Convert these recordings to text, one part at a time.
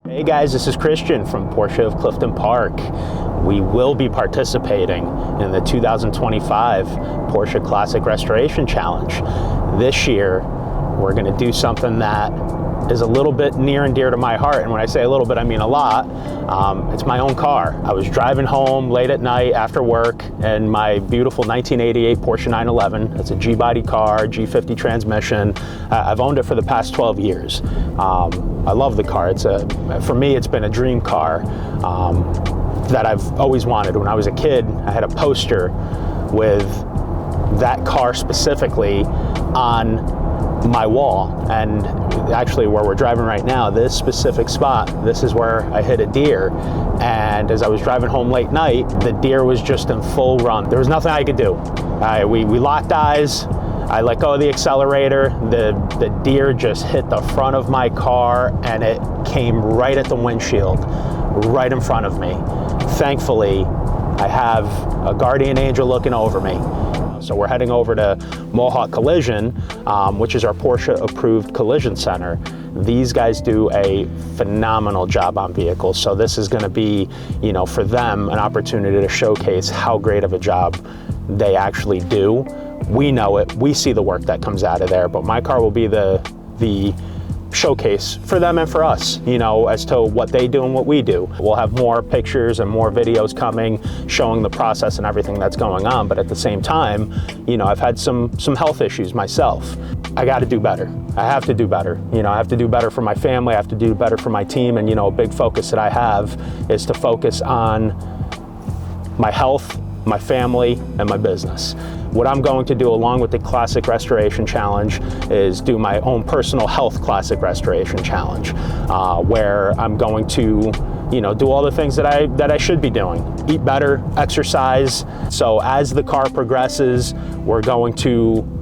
Hey guys, this is Christian from Porsche of Clifton Park. We will be participating in the 2025 Porsche Classic Restoration Challenge. This year, we're going to do something that is a little bit near and dear to my heart, and when I say a little bit, I mean a lot. It's my own car. I was driving home late at night after work, and my beautiful 1988 Porsche 911. It's a G-body car, G50 transmission. I've owned it for the past 12 years. I love the car. For me, it's been a dream car that I've always wanted. When I was a kid, I had a poster with that car specifically on my wall, and actually where we're driving right now, this specific spot, this is where I hit a deer, and as I was driving home late night, the deer was just in full run. There was nothing I could do. We locked eyes, I let go of the accelerator, the deer just hit the front of my car, and it came right at the windshield, right in front of me. Thankfully, I have a guardian angel looking over me. So we're heading over to Mohawk Collision, which is our Porsche approved collision center. These guys do a phenomenal job on vehicles. So this is going to be, for them, an opportunity to showcase how great of a job they actually do. We know it, we see the work that comes out of there, but my car will be the showcase for them and for us, as to what they do and what we do. We'll have more pictures and more videos coming showing the process and everything that's going on, but at the same time, I've had some health issues myself. I got to do better. I have to do better. I have to do better for my family, I have to do better for my team, and a big focus that I have is to focus on my health, my family, and my business. What I'm going to do along with the Classic Restoration Challenge is do my own personal health Classic Restoration Challenge, where I'm going to do all the things that I should be doing. Eat better, exercise. So as the car progresses, we're going to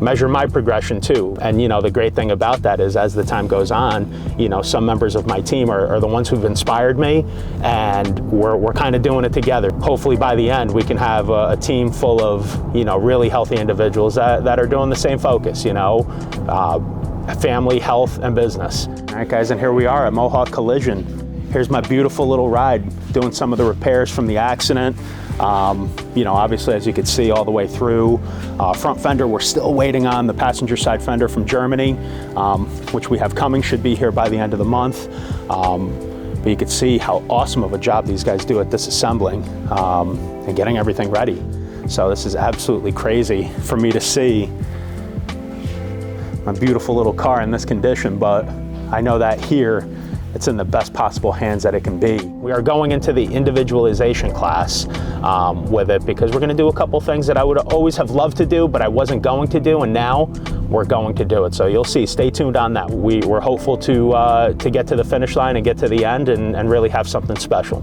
measure my progression too. And the great thing about that is as the time goes on, some members of my team are the ones who've inspired me, and we're kind of doing it together. Hopefully by the end we can have a team full of really healthy individuals that are doing the same focus, family, health, and business. All right guys, and here we are at Mohawk Collision. Here's my beautiful little ride, doing some of the repairs from the accident. Obviously, as you can see all the way through. Front fender, we're still waiting on the passenger side fender from Germany, which we have coming, should be here by the end of the month. But you can see how awesome of a job these guys do at disassembling and getting everything ready. So this is absolutely crazy for me to see my beautiful little car in this condition, but I know that here, it's in the best possible hands that it can be. We are going into the individualization class with it because we're gonna do a couple things that I would always have loved to do, but I wasn't going to do, and now we're going to do it. So you'll see, stay tuned on that. We're hopeful to get to the finish line and get to the end and really have something special.